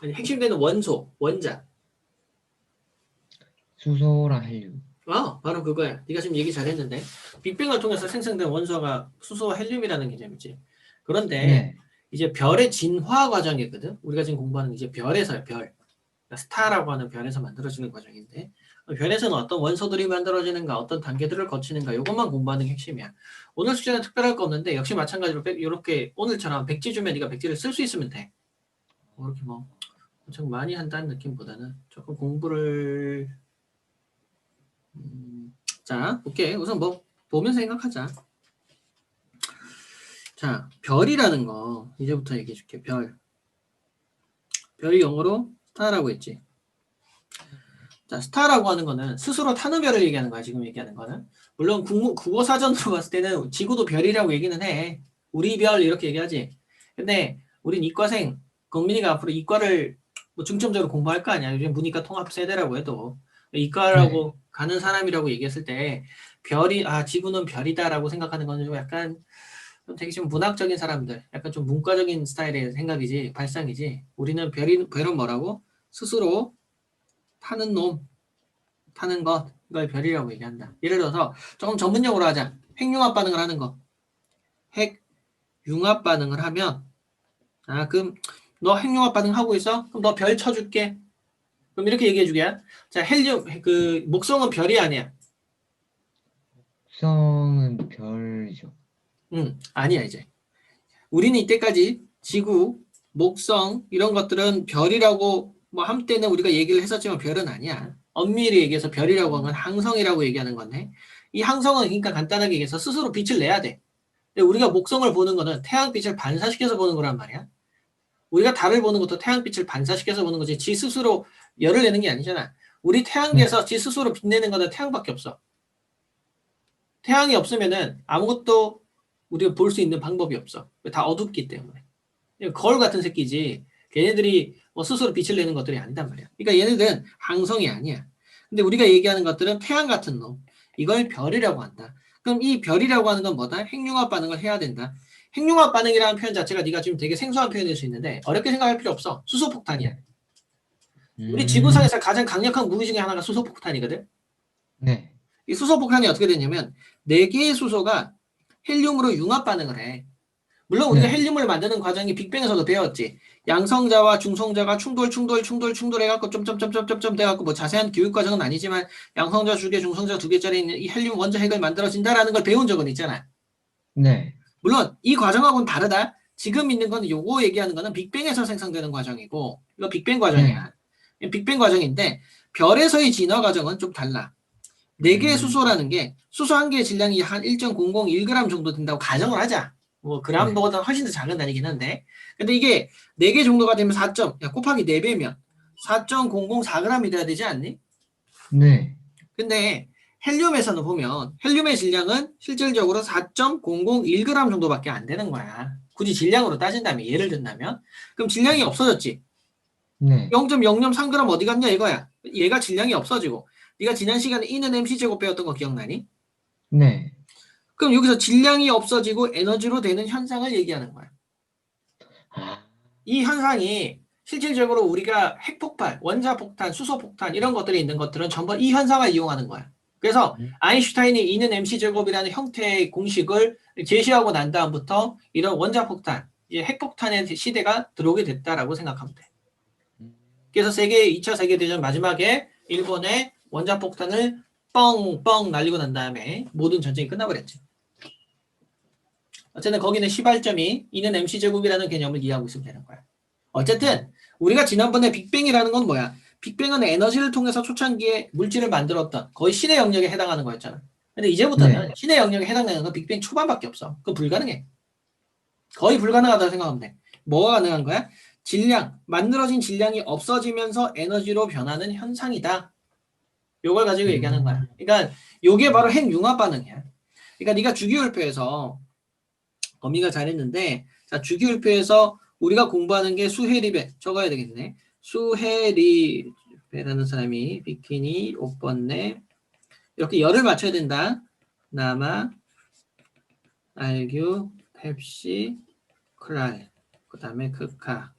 아니, 핵심되는 원소, 원자. 수소랑 헬륨. 바로 그거야. 네가 지금 얘기 잘했는데 빅뱅을 통해서 생성된 원소가 수소와 헬륨이라는 개념이지. 그런데 네. 이제 별의 진화 과정이거든. 우리가 지금 공부하는 이제 별에서야 별. 그러니까 스타라고 하는 별에서 만들어지는 과정인데 별에서는 어떤 원소들이 만들어지는가, 어떤 단계들을 거치는가 이것만 공부하는 게 핵심이야. 오늘 숙제는 특별할 거 없는데 역시 마찬가지로 이렇게 오늘처럼 백지 주면 네가 백지를 쓸 수 있으면 돼. 이렇게 뭐 엄청 많이 한다는 느낌보다는 조금 공부를 자, 오케이. 우선 뭐 보면서 생각하자. 자, 별이라는 거 이제부터 얘기해 줄게. 별. 별이 영어로 스타라고 했지. 자, 스타라고 하는 거는 스스로 타는 별을 얘기하는 거야. 지금 얘기하는 거는. 물론 국어 사전으로 봤을 때는 지구도 별이라고 얘기는 해. 우리 별 이렇게 얘기하지. 근데 우린 이과생, 국민이가 앞으로 이과를 뭐 중점적으로 공부할 거 아니야. 요즘 문이과 통합 세대라고 해도 네. 이과라고 가는 사람이라고 얘기했을 때 별이 지구는 별이다라고 생각하는 거는 좀 약간 좀 되게 좀 문학적인 사람들, 약간 좀 문과적인 스타일의 생각이지, 발상이지. 우리는 별은 뭐라고? 스스로 타는 놈, 타는 것, 이걸 별이라고 얘기한다. 예를 들어서 조금 전문용어로 하자. 핵융합 반응을 하는 거. 핵융합 반응을 하면, 그럼 너 핵융합 반응 하고 있어? 그럼 너 별 쳐줄게. 그럼 이렇게 얘기해 주게. 자, 목성은 별이 아니야. 국성은 별이죠. 아니야, 이제. 우리는 이때까지 지구, 목성 이런 것들은 별이라고 뭐 한때는 우리가 얘기를 했었지만 별은 아니야. 엄밀히 얘기해서 별이라고 하는 건 항성이라고 얘기하는 건데 이 항성은 그러니까 간단하게 얘기해서 스스로 빛을 내야 돼. 근데 우리가 목성을 보는 거는 태양빛을 반사시켜서 보는 거란 말이야. 우리가 달을 보는 것도 태양빛을 반사시켜서 보는 거지 지 스스로 열을 내는 게 아니잖아. 우리 네. 태양계에서 지 스스로 빛내는 거는 태양밖에 없어. 태양이 없으면은 아무것도 우리가 볼 수 있는 방법이 없어. 다 어둡기 때문에. 거울 같은 새끼지. 걔네들이 뭐 스스로 빛을 내는 것들이 아니단 말이야. 그러니까 얘네들은 항성이 아니야. 근데 우리가 얘기하는 것들은 태양 같은 놈. 이걸 별이라고 한다. 그럼 이 별이라고 하는 건 뭐다? 핵융합 반응을 해야 된다. 핵융합 반응이라는 표현 자체가 네가 지금 되게 생소한 표현일 수 있는데 어렵게 생각할 필요 없어. 수소폭탄이야. 네. 우리 음. 지구상에서 가장 강력한 무기 중에 하나가 수소폭탄이거든. 네. 이 수소폭탄이 어떻게 되냐면 네 개의 수소가 헬륨으로 융합 반응을 해. 물론 우리가 네. 헬륨을 만드는 과정이 빅뱅에서도 배웠지. 양성자와 중성자가 충돌해갖고 점점점점점 돼갖고 뭐 자세한 교육 과정은 아니지만 양성자 두 개, 중성자 두 개짜리 있는 이 헬륨 원자 핵을 만들어진다라는 걸 배운 적은 있잖아. 네. 물론 이 과정하고는 다르다. 지금 있는 건 요거 얘기하는 거는 빅뱅에서 생성되는 과정이고 이거 빅뱅 네. 과정이야. 빅뱅 과정인데 별에서의 진화 과정은 좀 달라. 네 개의 음. 수소라는 게 수소 한 개의 질량이 한 1.001g 정도 된다고 가정을 하자. 뭐 네. g보다 훨씬 더 작은 단위긴 한데. 근데 이게 4개 정도가 되면 4점, 야, 곱하기 4배면 4.004g이 돼야 되지 않니? 네. 근데 헬륨에서는 보면 헬륨의 질량은 실질적으로 4.001g 정도밖에 안 되는 거야. 굳이 질량으로 따진다면 예를 든다면 그럼 질량이 없어졌지. 네. 0.003g 어디 갔냐 이거야. 얘가 질량이 없어지고 네가 지난 시간에 E는 mc제곱 배웠던 거 기억나니? 네. 그럼 여기서 질량이 없어지고 에너지로 되는 현상을 얘기하는 거야. 아. 이 현상이 실질적으로 우리가 핵폭발, 원자폭탄, 수소폭탄 이런 것들이 있는 것들은 전부 이 현상을 이용하는 거야. 그래서 음. 아인슈타인이 E는 mc제곱이라는 형태의 공식을 제시하고 난 다음부터 이런 원자폭탄, 이제 핵폭탄의 시대가 들어오게 됐다라고 생각하면 돼. 그래서 2차 세계대전 마지막에 일본의 원자폭탄을 뻥뻥 날리고 난 다음에 모든 전쟁이 끝나버렸지. 어쨌든 거기는 시발점이 E는 mc제곱이라는 개념을 이해하고 있으면 되는 거야. 어쨌든 우리가 지난번에 빅뱅이라는 건 뭐야? 빅뱅은 에너지를 통해서 초창기에 물질을 만들었던 거의 신의 영역에 해당하는 거였잖아. 근데 이제부터는 네. 신의 영역에 해당되는 건 빅뱅 초반밖에 없어. 그건 불가능해. 거의 불가능하다고 생각하면 돼. 뭐가 가능한 거야? 만들어진 질량이 없어지면서 에너지로 변하는 현상이다. 요걸 가지고 얘기하는 거야. 음. 그러니까 요게 바로 핵융합 반응이야. 그러니까 네가 주기율표에서 범위가 잘했는데 자 주기율표에서 우리가 공부하는 게 수해리배 적어야 되겠네. 수해리배라는 사람이 비키니 옷 벗네 이렇게 열을 맞춰야 된다. 남아 알규 펩시 클랄 그 다음에 극하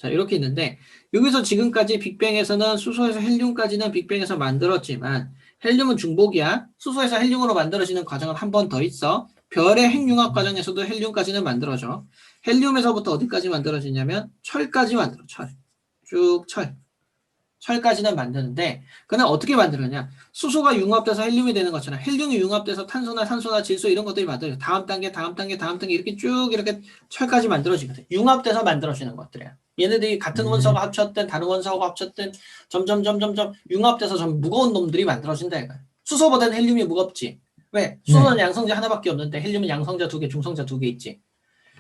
자, 이렇게 있는데 여기서 지금까지 빅뱅에서는 수소에서 헬륨까지는 빅뱅에서 만들었지만 헬륨은 중복이야. 수소에서 헬륨으로 만들어지는 과정은 한 번 더 있어. 별의 핵융합 과정에서도 헬륨까지는 만들어져. 헬륨에서부터 어디까지 만들어지냐면 철까지 만들어. 철. 쭉 철. 철까지는 만드는데 그는 어떻게 만들었냐? 수소가 융합돼서 헬륨이 되는 것처럼 헬륨이 융합돼서 탄소나 산소나 질소 이런 것들이 만들어져. 다음 단계, 다음 단계, 다음 단계 이렇게 쭉 이렇게 철까지 만들어지거든. 융합돼서 만들어지는 것들이야. 얘네들이 같은 원소가 합쳤든 다른 원소가 합쳤든 점점 융합돼서 좀 무거운 놈들이 만들어진다 이거야. 수소보다는 헬륨이 무겁지. 왜? 수소는 네. 양성자 하나밖에 없는데 헬륨은 양성자 2개, 중성자 2개 있지.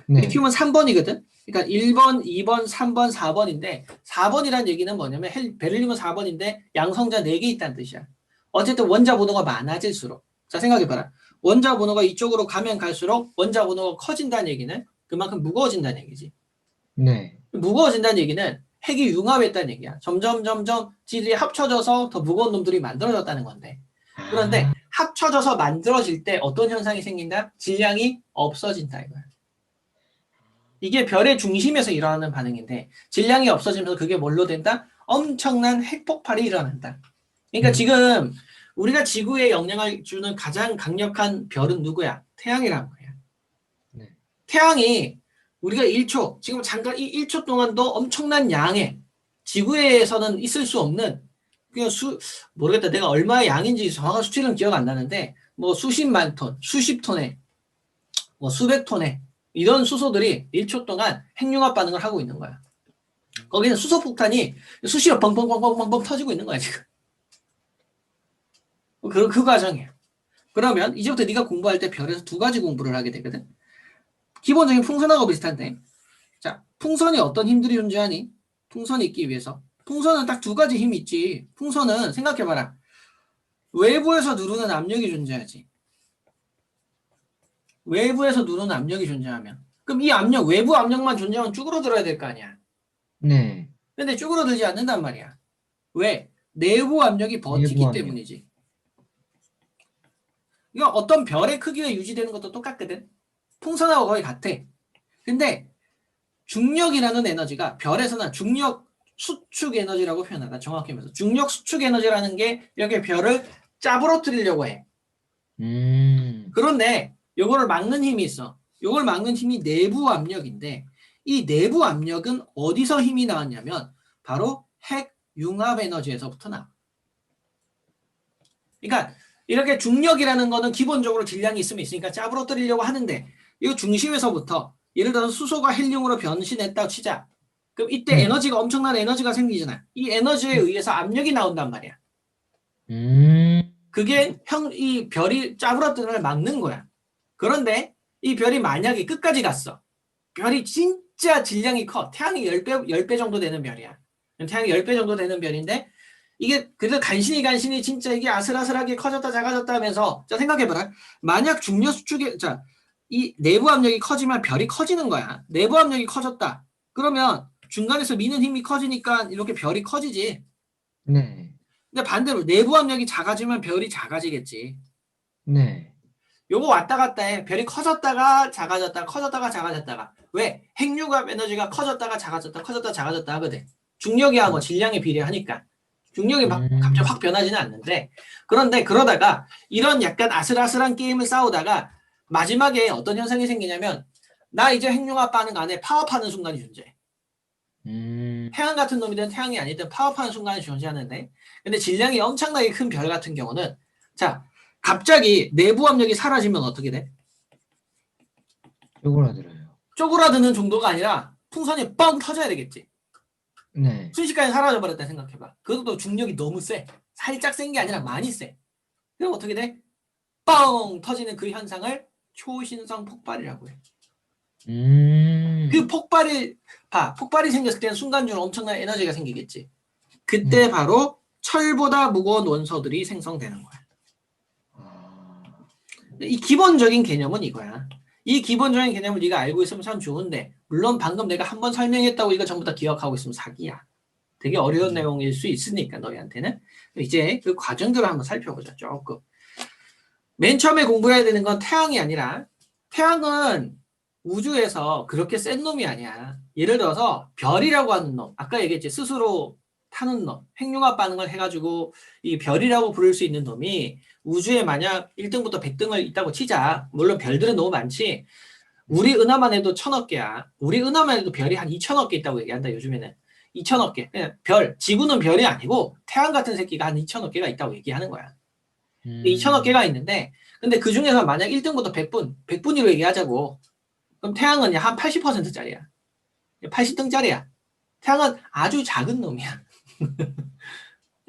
네. 리튬은 3번이거든. 그러니까 1번, 2번, 3번, 4번인데 4번이란 얘기는 뭐냐면 베릴륨은 4번인데 양성자 4개 있다는 뜻이야. 어쨌든 원자 번호가 많아질수록 자 생각해봐라. 원자 번호가 이쪽으로 가면 갈수록 원자 번호가 커진다는 얘기는 그만큼 무거워진다는 얘기지. 네. 무거워진다는 얘기는 핵이 융합했다는 얘기야. 점점 지들이 합쳐져서 더 무거운 놈들이 만들어졌다는 건데. 그런데 아, 합쳐져서 만들어질 때 어떤 현상이 생긴다? 질량이 없어진다 이거야. 이게 별의 중심에서 일어나는 반응인데 질량이 없어지면서 그게 뭘로 된다? 엄청난 핵폭발이 일어난다. 그러니까 지금 우리가 지구에 영향을 주는 가장 강력한 별은 누구야? 태양이란 말이야. 네. 태양이 우리가 1초, 지금 잠깐 이 1초 동안도 엄청난 양의 지구에서는 있을 수 없는 그냥 모르겠다. 내가 얼마의 양인지 정확한 수치는 기억 안 나는데 뭐 수십만 톤, 수십 톤의 뭐 수백 톤의 이런 수소들이 1초 동안 핵융합 반응을 하고 있는 거야. 거기는 수소 폭탄이 수시로 벙벙벙벙벙벙 터지고 있는 거야 지금. 그 과정이야. 그러면 이제부터 네가 공부할 때 별에서 두 가지 공부를 하게 되거든. 기본적인 풍선하고 비슷한데, 자 풍선이 어떤 힘들이 존재하니? 풍선이 있기 위해서. 풍선은 딱 두 가지 힘이 있지. 풍선은 생각해봐라. 외부에서 누르는 압력이 존재하지. 외부에서 누르는 압력이 존재하면. 그럼 이 압력, 외부 압력만 존재하면 쭈그러들어야 될 거 아니야. 네. 근데 쭈그러들지 않는단 말이야. 왜? 내부 압력이 버티기 내부 압력. 때문이지. 이거 어떤 별의 크기가 유지되는 것도 똑같거든. 풍선하고 거의 같아. 근데 중력이라는 에너지가 별에서는 중력 수축 에너지라고 표현한다. 정확히 말해서 중력 수축 에너지라는 게 이렇게 별을 짜부러뜨리려고 해. 그런데 요거를 막는 힘이 있어. 요걸 막는 힘이 내부 압력인데 이 내부 압력은 어디서 힘이 나왔냐면 바로 핵 융합 에너지에서부터 나와. 그러니까 이렇게 중력이라는 거는 기본적으로 질량이 있으니까 짜부러뜨리려고 하는데 이 중심에서부터 예를 들어서 수소가 헬륨으로 변신했다고 치자. 그럼 이때 네. 에너지가 엄청난 에너지가 생기잖아. 이 에너지에 의해서 압력이 나온단 말이야. 그게 이 별이 짜부러뜨는 걸 막는 거야. 그런데 이 별이 만약에 끝까지 갔어. 별이 진짜 질량이 커. 태양이 10배 정도 되는 별이야. 태양이 10배 정도 되는 별인데 이게 그래도 간신히 진짜 이게 아슬아슬하게 커졌다 작아졌다 하면서 자 생각해봐라. 만약 중력 수축에 이 내부 압력이 커지면 별이 커지는 거야. 내부 압력이 커졌다. 그러면 중간에서 미는 힘이 커지니까 이렇게 별이 커지지. 네. 근데 반대로 내부 압력이 작아지면 별이 작아지겠지. 네. 요거 왔다 갔다 해. 별이 커졌다가 작아졌다가 커졌다가 작아졌다가. 왜? 핵융합 에너지가 커졌다가 작아졌다 커졌다가 작아졌다 하거든. 중력이야 뭐 질량에 비례하니까. 중력이 갑자기 확 변하지는 않는데 그런데 그러다가 이런 약간 아슬아슬한 게임을 싸우다가 마지막에 어떤 현상이 생기냐면 나 이제 핵융합 반응 안에 파업하는 순간이 존재해. 태양 같은 놈이든 태양이 아니든 파업하는 순간이 존재하는데 근데 질량이 엄청나게 큰 별 같은 경우는 자 갑자기 내부 압력이 사라지면 어떻게 돼? 쪼그라들어요. 쪼그라드는 정도가 아니라 풍선이 뻥 터져야 되겠지. 네. 순식간에 사라져버렸다 생각해봐. 그것도 중력이 너무 세. 살짝 센 게 아니라 많이 세. 그럼 어떻게 돼? 뻥 터지는 그 현상을 초신성 폭발이라고 해. 그 폭발이 생겼을 때는 순간적으로 엄청난 에너지가 생기겠지. 그때 바로 철보다 무거운 원소들이 생성되는 거야. 이 기본적인 개념은 이거야. 이 기본적인 개념을 네가 알고 있으면 참 좋은데 물론 방금 내가 한번 설명했다고 이거 전부 다 기억하고 있으면 사기야. 되게 어려운 내용일 수 있으니까 너희한테는. 이제 그 과정들을 한번 살펴보자. 조금. 맨 처음에 공부해야 되는 건 태양이 아니라 태양은 우주에서 그렇게 센 놈이 아니야. 예를 들어서 별이라고 하는 놈, 아까 얘기했지, 스스로 타는 놈, 핵융합 반응을 해가지고 이 별이라고 부를 수 있는 놈이 우주에 만약 1등부터 100등을 있다고 치자. 물론 별들은 너무 많지. 우리 은하만 해도 1000억 개야. 우리 은하만 해도 별이 한 2000억 개 있다고 얘기한다, 요즘에는. 2000억 개. 그냥 별, 지구는 별이 아니고 태양 같은 새끼가 한 2000억 개가 있다고 얘기하는 거야. 2000억 개가 있는데, 근데 그 중에서 만약 1등부터 100분위로 얘기하자고. 그럼 태양은 한 80%짜리야. 80등짜리야. 태양은 아주 작은 놈이야.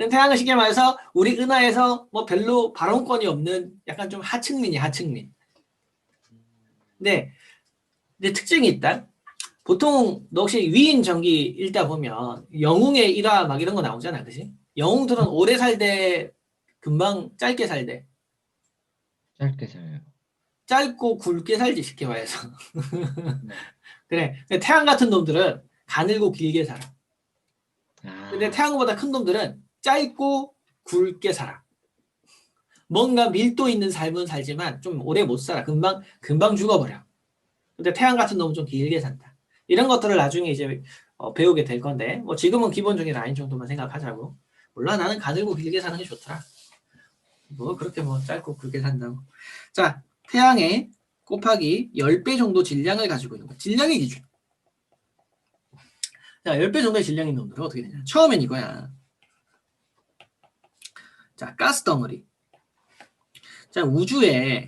태양은 쉽게 말해서 우리 은하에서 뭐 별로 발언권이 없는 약간 좀 하층민이야, 하층민. 근데 이제 특징이 있다. 보통 너 혹시 위인 전기 읽다 보면 영웅의 일화 막 이런 거 나오잖아, 그치? 영웅들은 오래 살대, 금방 짧게 살대. 짧게 살아요. 짧고 굵게 살지, 쉽게 말해서. 네. 그래. 근데 태양 같은 놈들은 가늘고 길게 살아. 근데 아, 태양보다 큰 놈들은 짧고 굵게 살아. 뭔가 밀도 있는 삶은 살지만 좀 오래 못 살아. 금방 죽어버려. 근데 태양 같은 놈은 좀 길게 산다. 이런 것들을 나중에 이제 배우게 될 건데, 뭐 지금은 기본적인 라인 정도만 생각하자고. 몰라, 나는 가늘고 길게 사는 게 좋더라. 뭐 그렇게 뭐 짧고 굵게 산다고. 자, 태양의 곱하기 10배 정도 질량을 가지고 있는 거야. 질량의 기준. 자, 10배 정도의 질량이 있는 놈들은 어떻게 되냐. 처음엔 이거야. 자, 가스 덩어리. 자, 우주에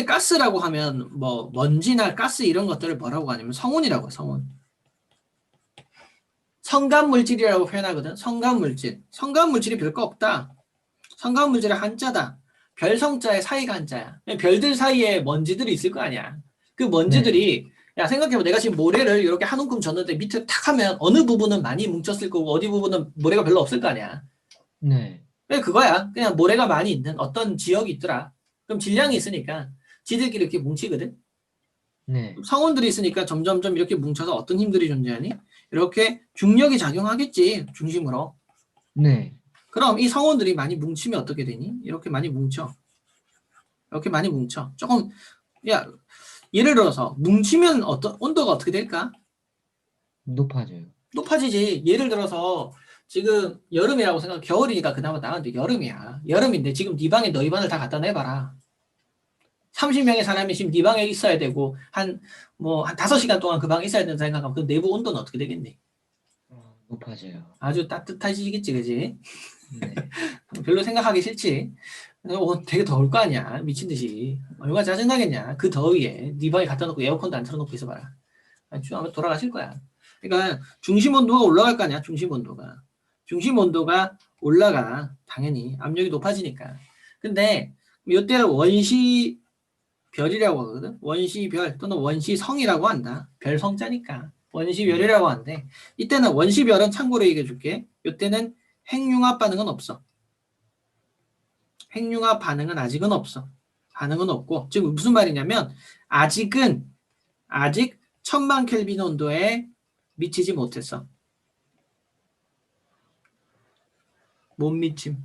가스라고 하면 뭐 먼지나 가스 이런 것들을 뭐라고 하냐면 성운이라고 해, 성운. 성간 물질이라고 표현하거든. 성간 물질. 성간 물질이 별거 없다. 성간 물질의 한자다. 별성자의 사이가 한자야. 별들 사이에 먼지들이 있을 거 아니야. 그 먼지들이 야, 생각해봐. 내가 지금 모래를 이렇게 한 움큼 줬는데 밑에 탁 하면 어느 부분은 많이 뭉쳤을 거고 어디 부분은 모래가 별로 없을 거 아니야. 네. 그거야. 그냥 모래가 많이 있는 어떤 지역이 있더라. 그럼 질량이 있으니까 지들끼리 이렇게 뭉치거든. 네. 성운들이 있으니까 점점점 이렇게 뭉쳐서 어떤 힘들이 존재하니? 이렇게 중력이 작용하겠지. 중심으로. 네. 그럼 이 성운들이 많이 뭉치면 어떻게 되니? 이렇게 많이 뭉쳐. 이렇게 많이 뭉쳐. 조금 야, 예를 들어서 뭉치면 온도가 어떻게 될까? 높아져요. 높아지지. 예를 들어서 지금 여름이라고 생각, 겨울이니까 그나마 나은데 여름이야. 여름인데 지금 네 방에 너희 방을 다 갖다 내봐라. 30명의 사람이 지금 네 방에 있어야 되고 한 5시간 동안 그 방에 있어야 된다 생각하면 그 내부 온도는 어떻게 되겠니? 높아져요. 아주 따뜻해지겠지, 그지? 네. 별로 생각하기 싫지. 되게 더울 거 아니야. 미친 듯이. 얼마나 짜증나겠냐. 그 더위에 네 방에 갖다 놓고 에어컨도 안 틀어놓고 있어봐라. 아마 돌아가실 거야. 그러니까 중심 온도가 올라갈 거 아니야. 중심 온도가 올라가. 당연히 압력이 높아지니까. 근데 이때를 원시 별이라고 하거든. 원시별 또는 원시성이라고 한다. 별성자니까. 원시별이라고 하는데 이때는 원시별은 참고로 얘기해 줄게. 이때는 핵융합 반응은 없어. 핵융합 반응은 아직은 없어. 반응은 없고 지금 무슨 말이냐면 아직 1000만 켈빈 온도에 미치지 못했어. 못 미침.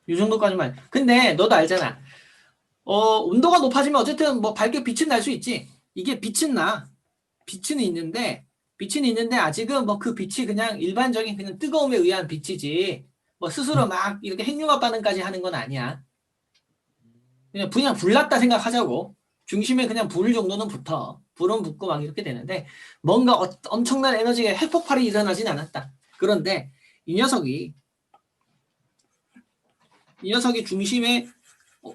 이 정도까지만. 근데 너도 알잖아. 온도가 높아지면 어쨌든 뭐 밝게 빛은 날 수 있지. 이게 빛은 나. 빛은 있는데 아직은 뭐 그 빛이 그냥 일반적인 그냥 뜨거움에 의한 빛이지. 뭐 스스로 막 이렇게 핵융합 반응까지 하는 건 아니야. 그냥 불났다 생각하자고. 중심에 그냥 불 정도는 붙어. 불은 붙고 막 이렇게 되는데 뭔가 엄청난 에너지가 핵폭발이 일어나진 않았다. 그런데 이 녀석이 중심에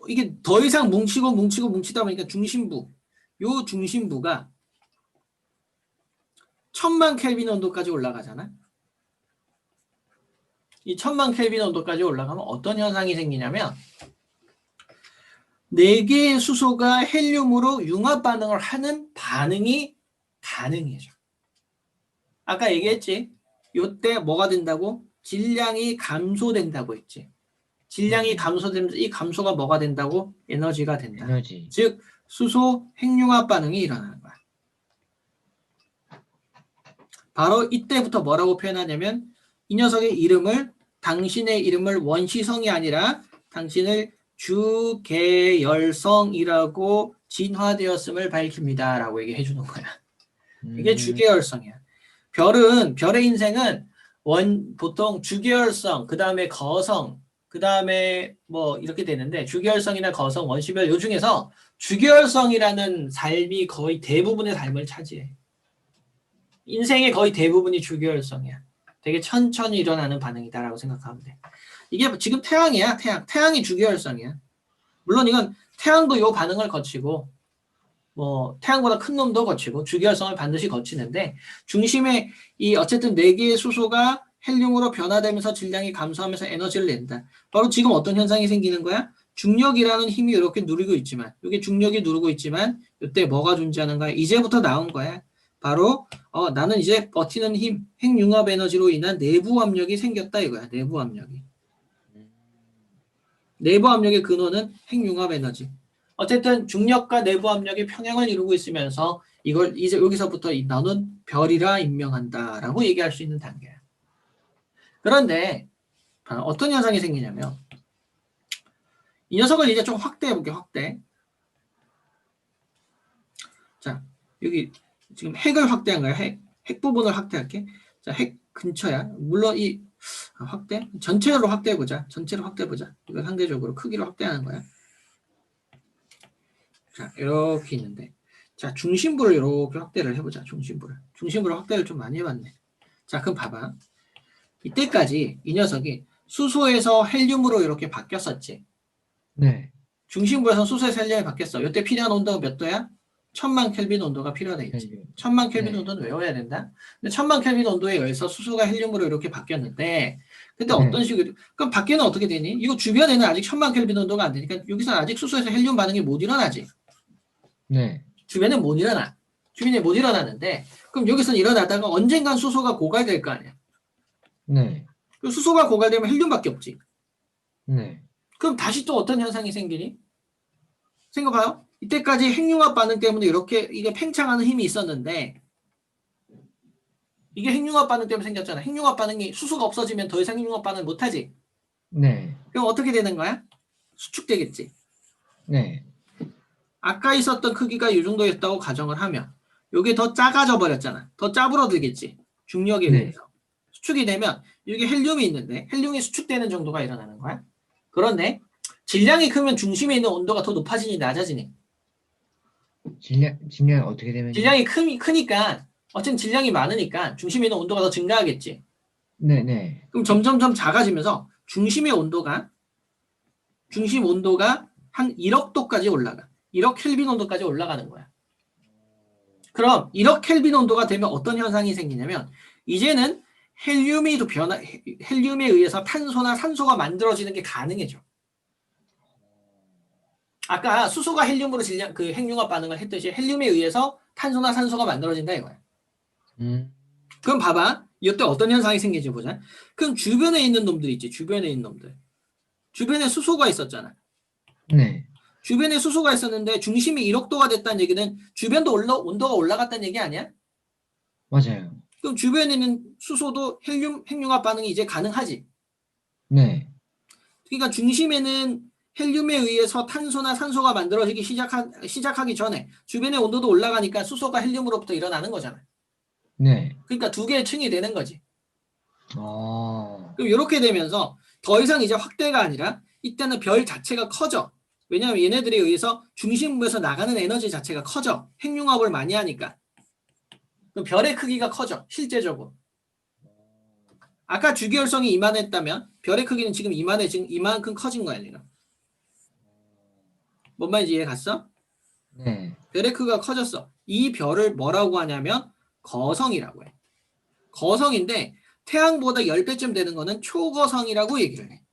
이게 더 이상 뭉치다 보니까 요 중심부가 1000만 켈빈 온도까지 올라가잖아. 이 1000만 켈빈 온도까지 올라가면 어떤 현상이 생기냐면 4개의 수소가 헬륨으로 융합 반응을 하는 반응이 가능해져. 아까 얘기했지. 요때 뭐가 된다고? 질량이 감소된다고 했지. 질량이 감소되면서 이 감소가 뭐가 된다고? 에너지가 된다. 에너지. 즉 수소 핵융합 반응이 일어나는 거야. 바로 이때부터 뭐라고 표현하냐면 이 녀석의 당신의 이름을 원시성이 아니라 당신을 주계열성이라고 진화되었음을 밝힙니다라고 얘기해 주는 거야. 이게 음, 주계열성이야. 별의 인생은 보통 주계열성, 그 다음에 거성, 그 다음에 뭐 이렇게 되는데 주계열성이나 거성, 원시별 요 중에서 주계열성이라는 삶이 거의 대부분의 삶을 차지해. 인생의 거의 대부분이 주계열성이야. 되게 천천히 일어나는 반응이다라고 생각하면 돼. 이게 지금 태양이야, 태양. 태양이 주계열성이야. 물론 이건 태양도 요 반응을 거치고 뭐 태양보다 큰 놈도 거치고 주기활성을 반드시 거치는데 중심에 이 어쨌든 네 개의 수소가 헬륨으로 변화되면서 질량이 감소하면서 에너지를 낸다. 바로 지금 어떤 현상이 생기는 거야? 중력이라는 힘이 이렇게 누르고 있지만 이게 중력이 누르고 있지만 이때 뭐가 존재하는 거야? 이제부터 나온 거야. 바로 나는 이제 버티는 힘, 핵융합 에너지로 인한 내부 압력이 생겼다 이거야. 내부 압력이. 내부 압력의 근원은 핵융합 에너지. 어쨌든 중력과 내부 압력이 평행을 이루고 있으면서 이걸 이제 여기서부터 너는 별이라 임명한다라고 얘기할 수 있는 단계야. 그런데 어떤 현상이 생기냐면 이 녀석을 이제 좀 확대해 볼게. 확대. 자, 여기 지금 핵을 확대한 거야. 핵 부분을 확대할게. 자, 핵 근처야. 물론 이 확대 전체로 확대해 보자. 전체로 확대해 보자. 이거 상대적으로 크기로 확대하는 거야. 자, 이렇게 있는데. 자, 중심부를 이렇게 확대를 해보자. 중심부를 확대를 좀 많이 해봤네. 자, 그럼 봐봐. 이때까지 이 녀석이 수소에서 헬륨으로 이렇게 바뀌었었지. 네. 중심부에서 수소에서 헬륨이 바뀌었어. 이때 필요한 온도가 몇 도야? 1000만 켈빈 온도가 필요하다 했지. 헬륨. 1000만 켈빈 네. 온도는 외워야 된다. 근데 1000만 켈빈 온도에 의해서 수소가 헬륨으로 이렇게 바뀌었는데 근데 네. 어떤 식으로 그럼 밖에는 어떻게 되니? 이거 주변에는 아직 1000만 켈빈 온도가 안 되니까 여기서 아직 수소에서 헬륨 반응이 못 일어나지. 네. 주변은 못 일어나. 주변에 못 일어나는데 그럼 여기서 일어나다가 언젠간 수소가 고갈될 거 아니야. 네. 그 수소가 고갈되면 헬륨밖에 없지. 네. 그럼 다시 또 어떤 현상이 생기니? 생각봐요. 이때까지 핵융합 반응 때문에 이렇게 이게 팽창하는 힘이 있었는데 이게 핵융합 반응 때문에 생겼잖아. 핵융합 반응이 수소가 없어지면 더 이상 핵융합 반응을 못하지. 네. 그럼 어떻게 되는 거야? 수축되겠지. 네. 아까 있었던 크기가 이 정도였다고 가정을 하면 이게 더 작아져 버렸잖아. 더 짜부러들겠지. 중력에 네. 의해서. 수축이 되면 이게 헬륨이 있는데 헬륨이 수축되는 정도가 일어나는 거야. 그런데 질량이 크면 중심에 있는 온도가 더 높아지니 낮아지니? 질량이 어떻게 되면요? 질량이 크니까 어쨌든 질량이 많으니까 중심에 있는 온도가 더 증가하겠지. 네. 네. 그럼 점점점 작아지면서 중심 온도가 한 1억 도까지 올라가. 1억 켈빈 온도까지 올라가는 거야. 그럼 1억 켈빈 온도가 되면 어떤 현상이 생기냐면 이제는 헬륨에 의해서 탄소나 산소가 만들어지는 게 가능해져. 아까 수소가 헬륨으로 그 핵융합 반응을 했듯이 헬륨에 의해서 탄소나 산소가 만들어진다 이거야. 그럼 봐봐. 이때 어떤 현상이 생기지 보자. 그럼 주변에 있는 놈들 있지. 주변에 있는 놈들. 주변에 수소가 있었잖아. 네. 주변에 수소가 있었는데 중심이 1억 도가 됐다는 얘기는 주변도 온도가 올라갔다는 얘기 아니야? 맞아요. 그럼 주변에 있는 수소도 핵융합 반응이 이제 가능하지. 네. 그러니까 중심에는 헬륨에 의해서 탄소나 산소가 만들어지기 시작하기 전에 주변의 온도도 올라가니까 수소가 헬륨으로부터 일어나는 거잖아. 네. 그러니까 두 개의 층이 되는 거지. 아. 그럼 이렇게 되면서 더 이상 이제 확대가 아니라 이때는 별 자체가 커져. 왜냐하면 얘네들에 의해서 중심부에서 나가는 에너지 자체가 커져. 핵융합을 많이 하니까. 그럼 별의 크기가 커져. 실제적으로. 아까 주기율성이 이만했다면 별의 크기는 지금 이만큼 커진 거야. 지금. 뭔 말인지 이해 갔어? 네. 별의 크기가 커졌어. 이 별을 뭐라고 하냐면 거성이라고 해. 거성인데 태양보다 10배쯤 되는 거는 초거성이라고 얘기를 해.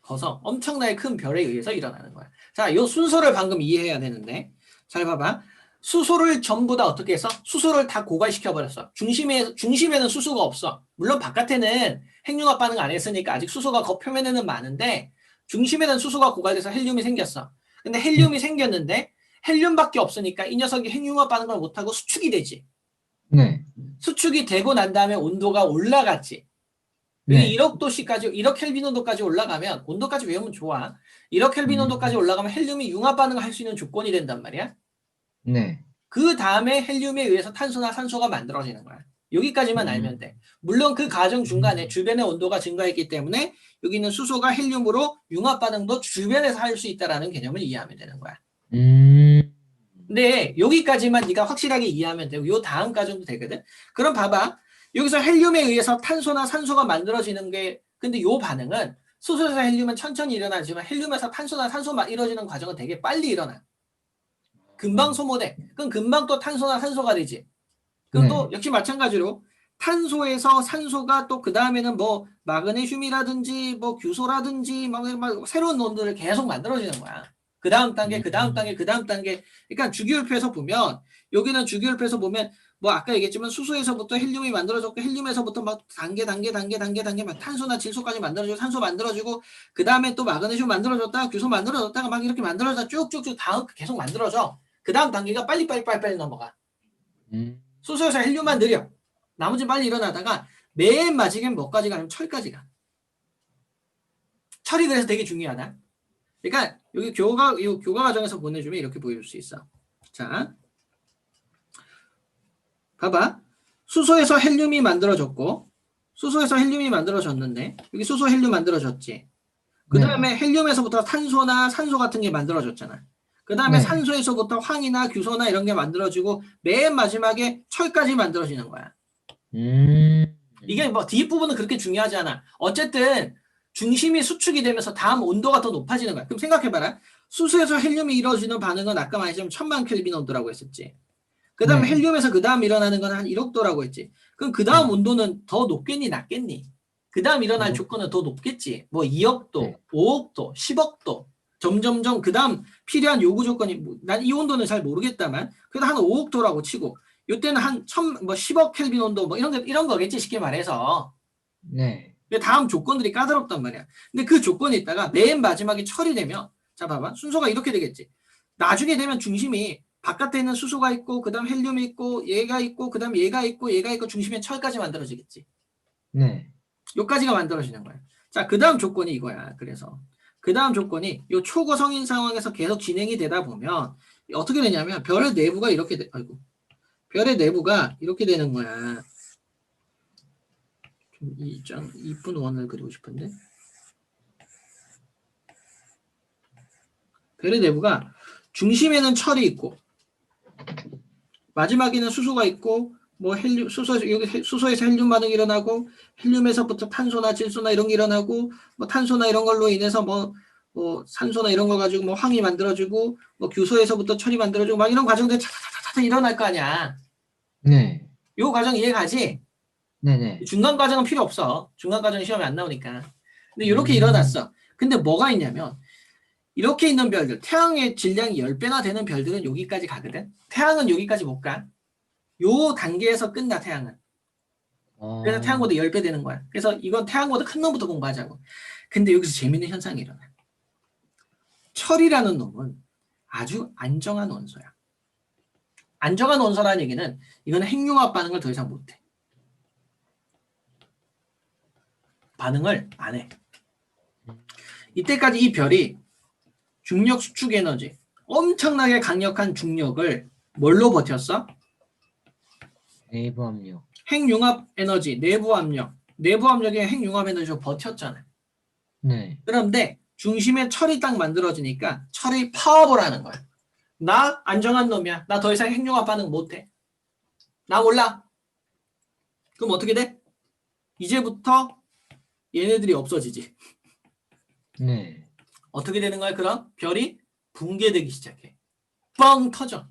거성, 엄청나게 큰 별에 의해서 일어나는 거야. 자, 이 순서를 방금 이해해야 되는데 잘 봐봐. 수소를 전부 다 어떻게 해서? 수소를 다 고갈시켜버렸어. 중심에는 수소가 없어. 물론 바깥에는 핵융합 반응 안 했으니까 아직 수소가 겉표면에는 많은데 중심에는 수소가 고갈돼서 헬륨이 생겼어. 근데 헬륨이 생겼는데 헬륨밖에 없으니까 이 녀석이 핵융합 반응을 못하고 수축이 되지. 네. 수축이 되고 난 다음에 온도가 올라갔지. 네. 1억 도씨까지, 1억 켈빈 온도까지 올라가면 온도까지 외우면 좋아. 1억 켈빈 온도까지 올라가면 헬륨이 융합 반응을 할 수 있는 조건이 된단 말이야. 네. 그 다음에 헬륨에 의해서 탄소나 산소가 만들어지는 거야. 여기까지만 알면 돼. 물론 그 과정 중간에 주변의 온도가 증가했기 때문에 여기 있는 수소가 헬륨으로 융합 반응도 주변에서 할 수 있다라는 개념을 이해하면 되는 거야. 근데 여기까지만 네가 확실하게 이해하면 되고 요 다음 과정도 되거든. 그럼 봐봐. 여기서 헬륨에 의해서 탄소나 산소가 만들어지는 게 근데 요 반응은 수소에서 헬륨은 천천히 일어나지만 헬륨에서 탄소나 산소가 이루어지는 과정은 되게 빨리 일어나. 금방 소모돼. 그럼 금방 또 탄소나 산소가 되지. 그럼 또 네. 역시 마찬가지로 탄소에서 산소가 또 그 다음에는 뭐 마그네슘이라든지 뭐 규소라든지 막 새로운 논들을 계속 만들어지는 거야. 그 다음 단계, 그 다음 단계, 그 다음 단계. 그러니까 주기율표에서 보면 여기는 주기율표에서 보면 뭐 아까 얘기했지만 수소에서부터 헬륨이 만들어졌고 헬륨에서부터 막 단계 막 탄소나 질소까지 만들어지고 산소 만들어지고 그 다음에 또 마그네슘 만들어졌다가 규소 만들어졌다가 막 이렇게 만들어져 쭉쭉쭉 다음 계속 만들어져. 그 다음 단계가 빨리 넘어가. 수소에서 헬륨만 느려. 나머지 빨리 일어나다가 맨 마지막엔 뭐까지 가냐면 철까지 가. 철이 그래서 되게 중요하다. 그러니까 여기 이 교과 과정에서 보내주면 이렇게 보여줄 수 있어. 자, 봐봐. 수소에서 헬륨이 만들어졌고 수소에서 헬륨이 만들어졌는데 여기 수소 헬륨 만들어졌지. 그 다음에 네. 헬륨에서부터 탄소나 산소 같은 게 만들어졌잖아. 그 다음에 네. 산소에서부터 황이나 규소나 이런 게 만들어지고 맨 마지막에 철까지 만들어지는 거야. 이게 뭐 뒷부분은 그렇게 중요하지 않아. 어쨌든 중심이 수축이 되면서 다음 온도가 더 높아지는 거야. 그럼 생각해봐라. 수소에서 헬륨이 이루어지는 반응은 아까 말했지만 1000만 켈빈 온도라고 했었지. 그 다음에 네. 헬륨에서 그 다음 일어나는 건 한 1억 도라고 했지. 그럼 그 다음 네. 온도는 더 높겠니 낮겠니? 그 다음 일어날 이거, 조건은 더 높겠지. 뭐 2억 네. 도, 5억 도, 10억 도. 점점점 그 다음 필요한 요구 조건이 난 이 온도는 잘 모르겠다만 그래도 한 5억 도라고 치고 이때는 한 10억 켈빈 온도 뭐 이런 거겠지 쉽게 말해서. 네. 다음 조건들이 까다롭단 말이야. 근데 그 조건이 있다가 맨 마지막에 철이 되면 자 봐봐 순서가 이렇게 되겠지. 나중에 되면 중심이 바깥에 있는 수소가 있고 그 다음 헬륨이 있고 얘가 있고 그 다음 얘가 있고 중심에 철까지 만들어지겠지. 네. 요까지가 만들어지는 거야. 자, 그 다음 조건이 이거야. 그래서 그 다음 조건이 요 초고성인 상황에서 계속 진행이 되다 보면 어떻게 되냐면 별의 내부가 이렇게 별의 내부가 이렇게 되는 거야. 좀 이쁜 원을 그리고 싶은데 별의 내부가 중심에는 철이 있고 마지막에는 수소가 있고 뭐 헬륨 수소에서 헬륨 반응이 일어나고 헬륨에서부터 탄소나 질소나 이런 게 일어나고 뭐 탄소나 이런 걸로 인해서 뭐 산소나 이런 거 가지고 뭐 황이 만들어지고 뭐 규소에서부터 철이 만들어지고 막 이런 과정들이 차차차차 일어날 거 아니야. 네. 요 과정 이해가지? 네네. 중간 과정은 필요 없어. 중간 과정 시험에 안 나오니까. 근데 이렇게 음, 일어났어. 근데 뭐가 있냐면 이렇게 있는 별들, 태양의 질량이 10배나 되는 별들은 여기까지 가거든. 태양은 여기까지 못 가. 요 단계에서 끝나, 태양은. 그래서 태양보다 10배 되는 거야. 그래서 이건 태양보다 큰 놈부터 공부하자고. 근데 여기서 재밌는 현상이 일어나. 철이라는 놈은 아주 안정한 원소야. 안정한 원소라는 얘기는 이거는 핵융합 반응을 더 이상 못해. 반응을 안 해. 이때까지 이 별이 중력 수축 에너지, 엄청나게 강력한 중력을 뭘로 버텼어? 네이버 압력. 핵융합 에너지, 내부 압력. 내부 압력에 핵융합 에너지로 버텼잖아요. 네. 그런데 중심에 철이 딱 만들어지니까 철이 파업을 하는 거야. 나 안정한 놈이야. 나 더 이상 핵융합 반응 못해. 나 몰라. 그럼 어떻게 돼? 이제부터 얘네들이 없어지지. 네. 어떻게 되는 거야? 그럼 별이 붕괴되기 시작해. 뻥 터져.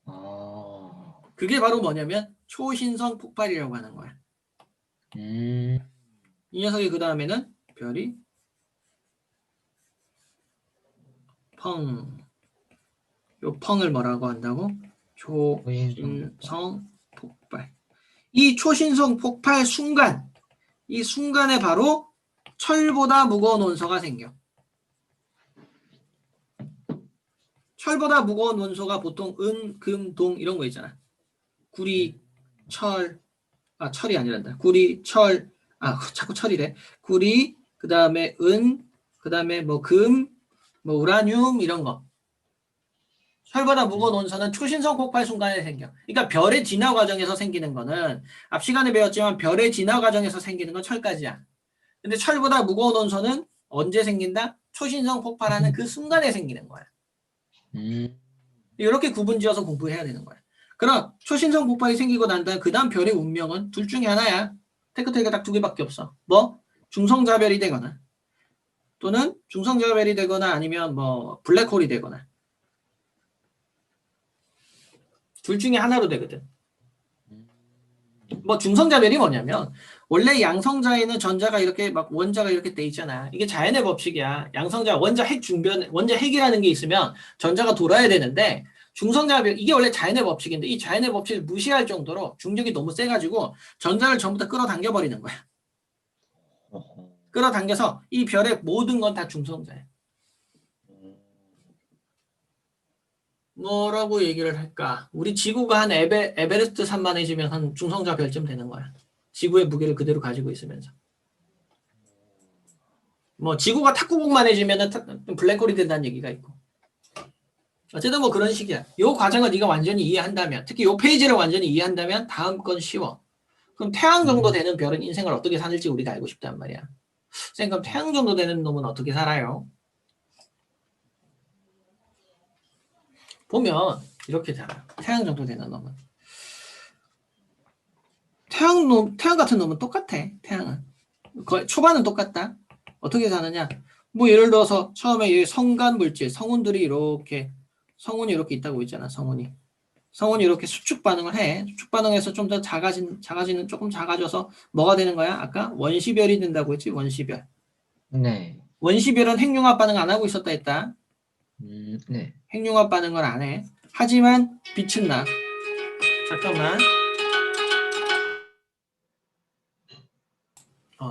아, 그게 바로 뭐냐면 초신성 폭발이라고 하는 거야. 음, 이 녀석이 그 다음에는 별이 펑. 요 펑을 뭐라고 한다고? 초인성 폭발. 초신성 폭발. 이 초신성 폭발 순간, 이 순간에 바로 철보다 무거운 원소가 생겨. 철보다 무거운 원소가 보통 은, 금, 동 이런 거 있잖아. 구리, 철, 철이 아니란다. 구리, 자꾸 철이래. 구리, 그 다음에 은, 그 다음에 뭐 금, 뭐 우라늄 이런 거. 철보다 무거운 원소는 초신성 폭발 순간에 생겨. 그러니까 별의 진화 과정에서 생기는 거는 앞 시간에 배웠지만 별의 진화 과정에서 생기는 건 철까지야. 근데 철보다 무거운 원소는 언제 생긴다? 초신성 폭발하는 그 순간에 생기는 거야. 이렇게 구분지어서 공부해야 되는 거야. 그럼 초신성 폭발이 생기고 난 다음 그 다음 별의 운명은 둘 중에 하나야. 테크트리가 딱 두 개밖에 없어. 뭐? 중성자별이 되거나 또는 중성자별이 되거나 아니면 뭐 블랙홀이 되거나 둘 중에 하나로 되거든. 뭐 중성자별이 뭐냐면 원래 양성자에는 전자가 이렇게 막 원자가 이렇게 돼 있잖아. 이게 자연의 법칙이야. 양성자 원자 핵 중변 원자 핵이라는 게 있으면 전자가 돌아야 되는데 중성자별 이게 원래 자연의 법칙인데 이 자연의 법칙을 무시할 정도로 중력이 너무 세가지고 전자를 전부 다 끌어당겨 버리는 거야. 끌어당겨서 이 별의 모든 건 다 중성자야. 뭐라고 얘기를 할까? 우리 지구가 한 에베레스트 산만해지면 한 중성자 별쯤 되는 거야. 지구의 무게를 그대로 가지고 있으면서. 뭐 지구가 탁구공만해지면 블랙홀이 된다는 얘기가 있고. 어쨌든 뭐 그런 식이야. 요 과정을 네가 완전히 이해한다면, 특히 요 페이지를 완전히 이해한다면 다음 건 쉬워. 그럼 태양 정도 되는 별은 인생을 어떻게 사는지 우리가 알고 싶단 말이야. 선생님, 그럼 태양 정도 되는 놈은 어떻게 살아요? 보면 이렇게 살아. 태양 정도 되는 놈은. 태양 같은 놈은 똑같아. 태양은. 거의 초반은 똑같다. 어떻게 사느냐? 뭐 예를 들어서 처음에 이 성간 물질, 성운들이 이렇게 성운이 이렇게 있다고 있잖아. 성운이 이렇게 수축 반응을 해. 수축 반응해서 좀 더 작아지는 조금 작아져서 뭐가 되는 거야? 아까 원시별이 된다고 했지. 원시별. 네. 원시별은 핵융합 반응 안 하고 있었다 했다. 네. 핵융합 반응을 안 해. 하지만 빛은 나. 잠깐만.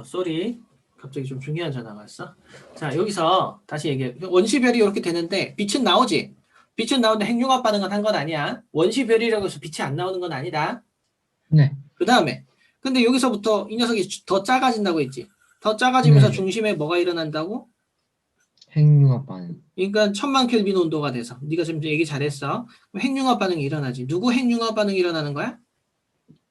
쏘리. 갑자기 좀 중요한 전화가 왔어. 자, 여기서 다시 얘기해. 원시별이 이렇게 되는데 빛은 나오지? 빛은 나오는데 핵융합 반응을 한 건 아니야. 원시별이라고 해서 빛이 안 나오는 건 아니다. 네. 그 다음에 근데 여기서부터 이 녀석이 더 작아진다고 했지. 더 작아지면서 네. 중심에 뭐가 일어난다고? 핵융합 반응. 그러니까 1000만 켈빈 온도가 돼서 네가 지금 얘기 잘했어. 그럼 핵융합 반응이 일어나지. 누구 핵융합 반응이 일어나는 거야?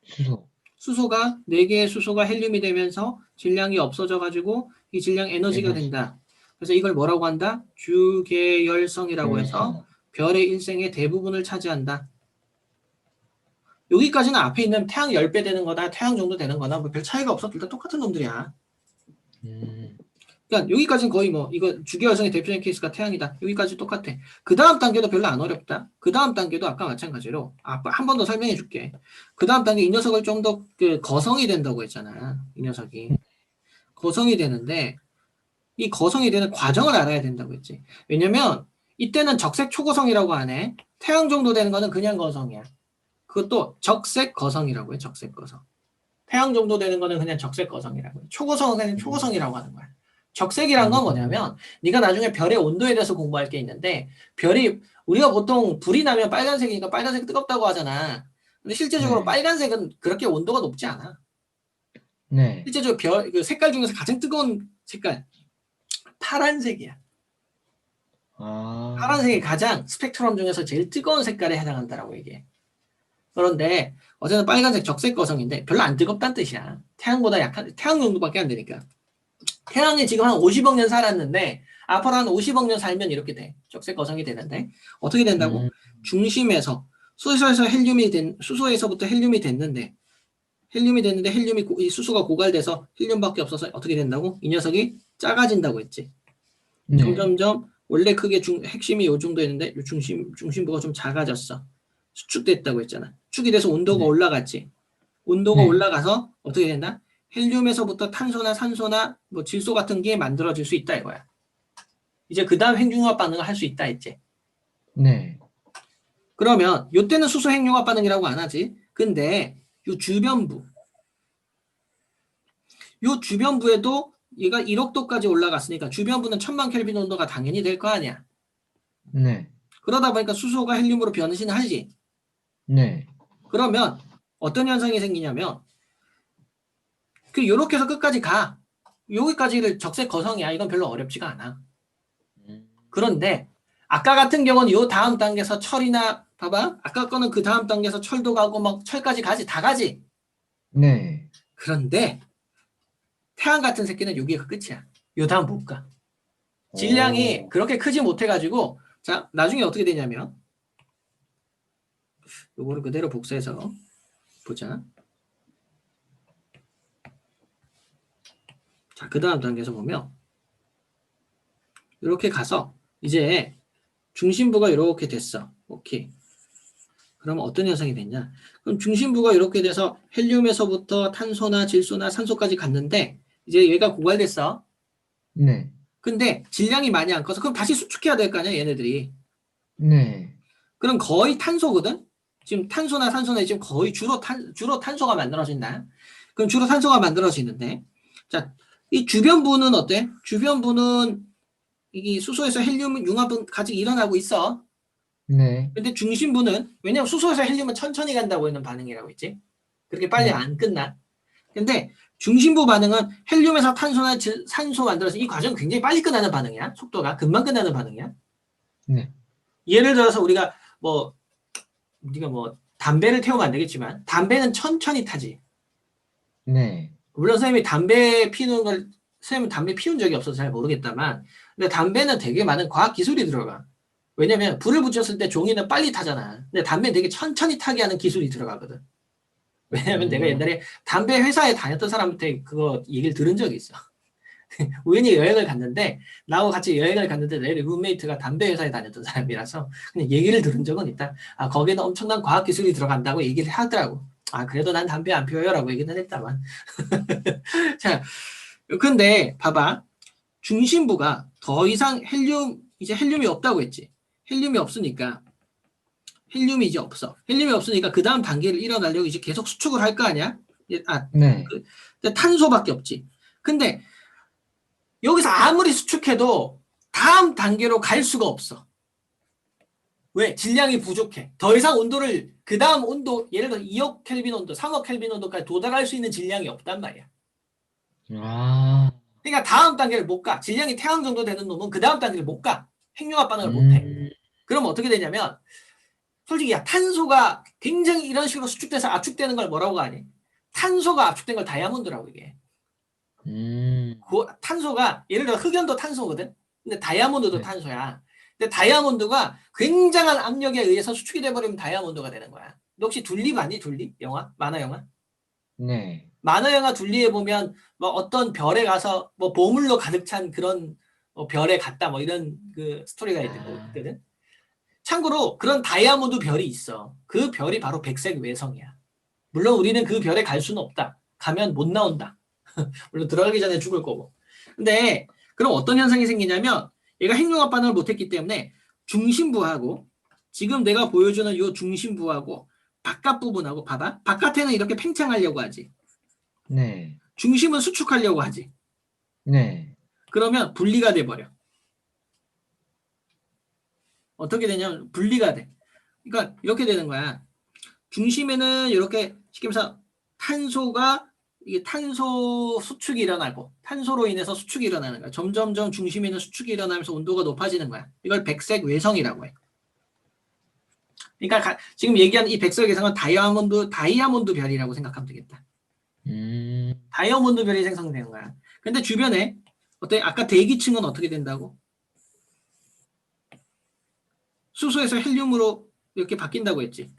수소. 수소가 4개의 수소가 헬륨이 되면서 질량이 없어져 가지고 이 질량 에너지가 에너지. 된다. 그래서 이걸 뭐라고 한다? 주계열성이라고 해서 별의 일생의 대부분을 차지한다. 여기까지는 앞에 있는 태양 10배 되는 거다, 태양 정도 되는 거나 뭐 별 차이가 없어. 둘 다 똑같은 놈들이야. 그러니까 여기까지는 거의 뭐 이거 주계열성의 대표적인 케이스가 태양이다. 여기까지 똑같아. 그 다음 단계도 별로 안 어렵다. 그 다음 단계도 아까 마찬가지로 한 번 더 설명해 줄게. 그 다음 단계 이 녀석을 좀 더 그 거성이 된다고 했잖아. 이 녀석이 거성이 되는데 이 거성이 되는 과정을 알아야 된다고 했지. 왜냐면 이때는 적색 초거성이라고 하네. 태양 정도 되는 거는 그냥 거성이야. 그것도 적색 거성이라고 해. 적색 거성. 태양 정도 되는 거는 그냥 적색 거성이라고 해. 초거성은 그냥 초거성이라고 하는 거야. 적색이란 건 뭐냐면 네가 나중에 별의 온도에 대해서 공부할 게 있는데 별이 우리가 보통 불이 나면 빨간색이니까 빨간색 뜨겁다고 하잖아. 근데 실제적으로 네. 빨간색은 그렇게 온도가 높지 않아. 네. 실제적으로 그 색깔 중에서 가장 뜨거운 색깔 파란색이야. 파란색이 가장 스펙트럼 중에서 제일 뜨거운 색깔에 해당한다라고 얘기해. 그런데 어제는 빨간색 적색 거성인데 별로 안 뜨겁다는 뜻이야. 태양보다 약한 태양 정도밖에 안 되니까. 태양이 지금 한 50억 년 살았는데 앞으로 한 50억 년 살면 이렇게 돼. 적색 거성이 되는데 어떻게 된다고? 중심에서 수소에서부터 헬륨이 됐는데 이 수소가 고갈돼서 헬륨밖에 없어서 어떻게 된다고? 이 녀석이 작아진다고 했지. 네. 점점점 원래 크게 핵심이 요 정도였는데 요 중심부가 좀 작아졌어. 수축됐다고 했잖아. 축이 돼서 온도가 네. 올라갔지. 온도가 네. 올라가서 어떻게 된다? 헬륨에서부터 탄소나 산소나 뭐 질소 같은 게 만들어질 수 있다 이거야. 이제 그 다음 핵융합 반응을 할 수 있다 했지. 네. 그러면 요때는 수소 핵융합 반응이라고 안 하지. 근데 요 주변부에도 얘가 1억 도까지 올라갔으니까 주변부는 1000만 켈빈 온도가 당연히 될 거 아니야. 네. 그러다 보니까 수소가 헬륨으로 변신을 하지. 네. 그러면 어떤 현상이 생기냐면 요렇게 해서 끝까지 가. 여기까지를 적색 거성이야. 이건 별로 어렵지가 않아. 그런데 아까 같은 경우는 요 다음 단계에서 철이나 봐봐. 아까 거는 그 다음 단계에서 철도 가고 막 철까지 가지 다 가지. 네. 그런데 태양 같은 새끼는 여기가 끝이야. 요 다음 못 가. 질량이 오. 그렇게 크지 못해가지고 자 나중에 어떻게 되냐면 요거를 그대로 복사해서 보자. 자, 그 다음 단계에서 보면 이렇게 가서 이제 중심부가 이렇게 됐어. 오케이. 그러면 어떤 현상이 됐냐? 그럼 중심부가 이렇게 돼서 헬륨에서부터 탄소나 질소나 산소까지 갔는데 이제 얘가 고갈됐어. 네. 근데 질량이 많이 안 커서 그럼 다시 수축해야 될 거 아니야, 얘네들이. 네. 그럼 거의 탄소거든? 지금 탄소나 산소나 지금 거의 주로 탄소가 만들어진다. 그럼 주로 탄소가 만들어지는데 자, 이 주변부는 어때? 주변부는 이 수소에서 헬륨 융합은 같이 일어나고 있어. 네. 근데 중심부는 왜냐면 수소에서 헬륨은 천천히 간다고 하는 반응이라고 했지. 그렇게 빨리 네. 안 끝나. 근데 중심부 반응은 헬륨에서 탄소나 산소 만들어서 이 과정은 굉장히 빨리 끝나는 반응이야. 속도가 금방 끝나는 반응이야. 네. 예를 들어서 우리가 뭐 담배를 태우면 안 되겠지만 담배는 천천히 타지. 네. 물론 선생님이 담배 피우는 걸 선생님은 담배 피운 적이 없어서 잘 모르겠다만 근데 담배는 되게 많은 과학 기술이 들어가. 왜냐면 불을 붙였을 때 종이는 빨리 타잖아. 근데 담배는 되게 천천히 타게 하는 기술이 들어가거든. 왜냐면 내가 음. 옛날에 담배 회사에 다녔던 사람한테 그거 얘기를 들은 적이 있어. 우연히 여행을 갔는데 나하고 같이 여행을 갔는데 내 룸메이트가 담배 회사에 다녔던 사람이라서 그냥 얘기를 들은 적은 있다. 아 거기는 엄청난 과학 기술이 들어간다고 얘기를 하더라고. 아 그래도 난 담배 안 피워요라고 얘기는 했다만. 자, 근데 봐봐. 중심부가 더 이상 이제 헬륨이 없다고 했지. 헬륨이 없으니까 헬륨이 이제 없어. 헬륨이 없으니까 그 다음 단계를 일어나려고 이제 계속 수축을 할 거 아니야? 네. 근데 탄소밖에 없지. 근데 여기서 아무리 수축해도 다음 단계로 갈 수가 없어. 왜? 질량이 부족해. 더 이상 온도를 그 다음 온도 예를 들어 2억 켈빈 온도, 3억 켈빈 온도까지 도달할 수 있는 질량이 없단 말이야. 아. 그러니까 다음 단계를 못 가. 질량이 태양 정도 되는 놈은 그 다음 단계를 못 가. 핵융합 반응을 못 해. 음. 그럼 어떻게 되냐면 솔직히 야 탄소가 굉장히 이런 식으로 수축돼서 압축되는 걸 뭐라고 하니? 탄소가 압축된 걸 다이아몬드라고 이게. 음. 그 탄소가 예를 들어 흑연도 탄소거든. 근데 다이아몬드도 네. 탄소야. 근데 다이아몬드가 굉장한 압력에 의해서 수축이 돼버리면 다이아몬드가 되는 거야. 너 혹시 둘리 봤니? 둘리? 영화? 만화 영화? 네. 만화 영화 둘리에 보면 뭐 어떤 별에 가서 뭐 보물로 가득 찬 그런 별에 갔다 뭐 이런 그 스토리가 아. 있거든. 참고로 그런 다이아몬드 별이 있어. 그 별이 바로 백색 외성이야. 물론 우리는 그 별에 갈 수는 없다. 가면 못 나온다. 물론 들어가기 전에 죽을 거고. 근데 그럼 어떤 현상이 생기냐면 얘가 핵융합 반응을 못했기 때문에 중심부하고 지금 내가 보여주는 이 중심부하고 바깥 부분하고 봐봐. 바깥에는 이렇게 팽창하려고 하지. 네. 중심은 수축하려고 하지. 네. 그러면 분리가 돼버려. 어떻게 되냐면 분리가 돼. 그러니까 이렇게 되는 거야. 중심에는 이렇게 쉽게 말해서 탄소가 이게 탄소 수축이 일어나고 탄소로 인해서 수축이 일어나는 거야. 점점점 중심에는 수축이 일어나면서 온도가 높아지는 거야. 이걸 백색 외성이라고 해. 그러니까 지금 얘기하는 이 백색 외성은 다이아몬드 별이라고 생각하면 되겠다. 음. 다이아몬드 별이 생성되는 거야. 근데 주변에 어때? 아까 대기층은 어떻게 된다고? 수소에서 헬륨으로 이렇게 바뀐다고 했지.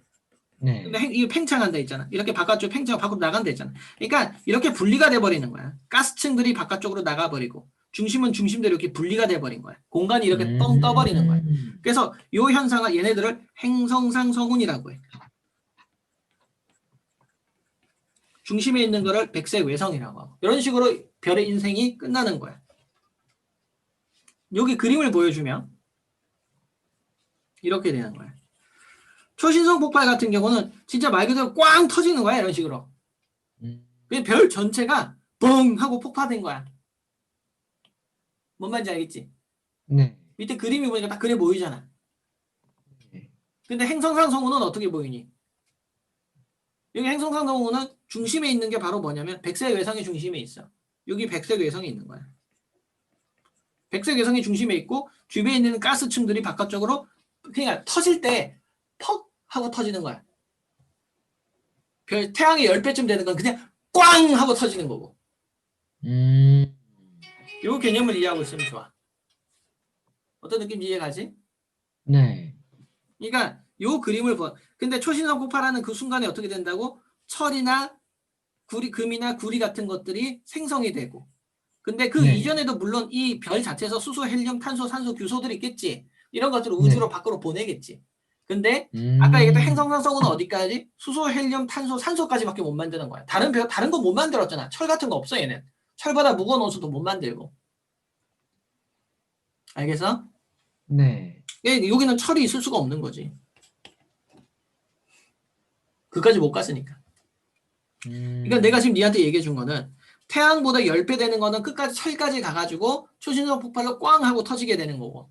근데 네. 이거 팽창한다 했잖아. 이렇게 바깥쪽 팽창 밖으로 나간다 했잖아. 그러니까 이렇게 분리가 돼버리는 거야. 가스층들이 바깥쪽으로 나가버리고 중심은 중심대로 이렇게 분리가 돼버린 거야. 공간이 이렇게 뻥 떠버리는 거야. 음. 그래서 이 현상을 얘네들을 행성상 성운이라고 해. 중심에 있는 거를 백색 외성이라고 하고 이런 식으로 별의 인생이 끝나는 거야. 여기 그림을 보여주면 이렇게 되는 거야. 초신성 폭발 같은 경우는 진짜 말 그대로 꽝 터지는 거야. 이런 식으로. 음. 별 전체가 뻥 하고 폭파된 거야. 뭔 말인지 알겠지? 네. 밑에 그림이 보니까 딱 그래 보이잖아. 네. 근데 행성상 성운은 어떻게 보이니? 여기 행성상 성운은 중심에 있는 게 바로 뭐냐면 백색 외성의 중심에 있어. 여기 백색 외성이 있는 거야. 백색 외성이 중심에 있고 주변에 있는 가스층들이 바깥쪽으로 그냥 터질 때 퍽 하고 터지는 거야. 태양이 10배쯤 되는 건 그냥 꽝 하고 터지는 거고. 이 개념을 이해하고 있으면 좋아. 어떤 느낌인지 이해가지? 네. 그러니까 요 그림을 봐. 근데 초신성 폭발하는 그 순간에 어떻게 된다고? 철이나 구리, 금이나 구리 같은 것들이 생성이 되고. 근데 그 네. 이전에도 물론 이 별 자체에서 수소, 헬륨, 탄소, 산소, 규소들이 있겠지. 이런 것들을 네. 우주로 밖으로 보내겠지. 근데 아까 얘기했던 행성상성은 어디까지? 수소, 헬륨, 탄소, 산소까지밖에 못 만드는 거야. 다른 거 못 만들었잖아. 철 같은 거 없어 얘는. 철보다 무거운 원소도 못 만들고. 알겠어? 네. 여기는 철이 있을 수가 없는 거지. 그까지 못 갔으니까. 그러니까 내가 지금 니한테 얘기해 준 거는 태양보다 10배 되는 거는 끝까지 철까지 가가지고 초신성 폭발로 꽝 하고 터지게 되는 거고.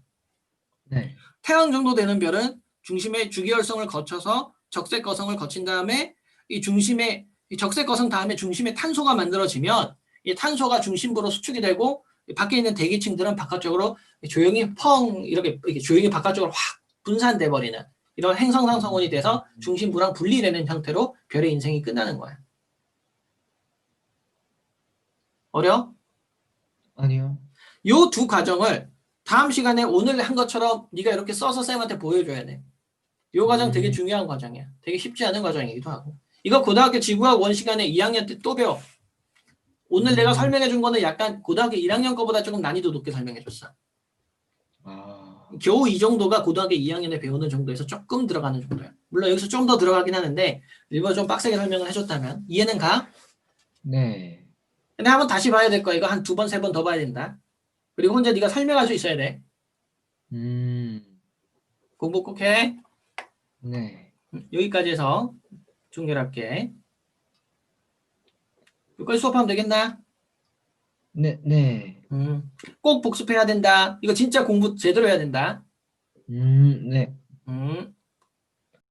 네. 태양 정도 되는 별은 중심의 주기열성을 거쳐서 적색거성을 거친 다음에 이 중심에 이 적색거성 다음에 중심에 탄소가 만들어지면 이 탄소가 중심부로 수축이 되고 밖에 있는 대기층들은 바깥쪽으로 조용히 펑 이렇게 조용히 바깥쪽으로 확 분산돼 버리는 이런 행성상성원이 돼서 중심부랑 분리되는 형태로 별의 인생이 끝나는 거야. 어려워? 아니요. 요 두 과정을 다음 시간에 오늘 한 것처럼 네가 이렇게 써서 쌤한테 보여줘야 돼. 요 과정 되게 중요한 과정이야. 되게 쉽지 않은 과정이기도 하고. 이거 고등학교 지구학 원 시간에 2학년 때 또 배워. 오늘 내가 설명해 준 거는 약간 고등학교 1학년 거보다 조금 난이도 높게 설명해 줬어. 아. 겨우 이 정도가 고등학교 2학년에 배우는 정도에서 조금 들어가는 정도야. 물론 여기서 좀 더 들어가긴 하는데 일부러 좀 빡세게 설명을 해줬다면 이해는 가? 네. 근데 한번 다시 봐야 될 거야. 이거 한 2번, 3번 더 봐야 된다. 그리고 혼자 네가 설명할 수 있어야 돼. 공부 꼭 해. 네. 여기까지 해서 종결할게. 여기까지 수업하면 되겠나? 네. 네. 꼭 복습해야 된다. 이거 진짜 공부 제대로 해야 된다. 네.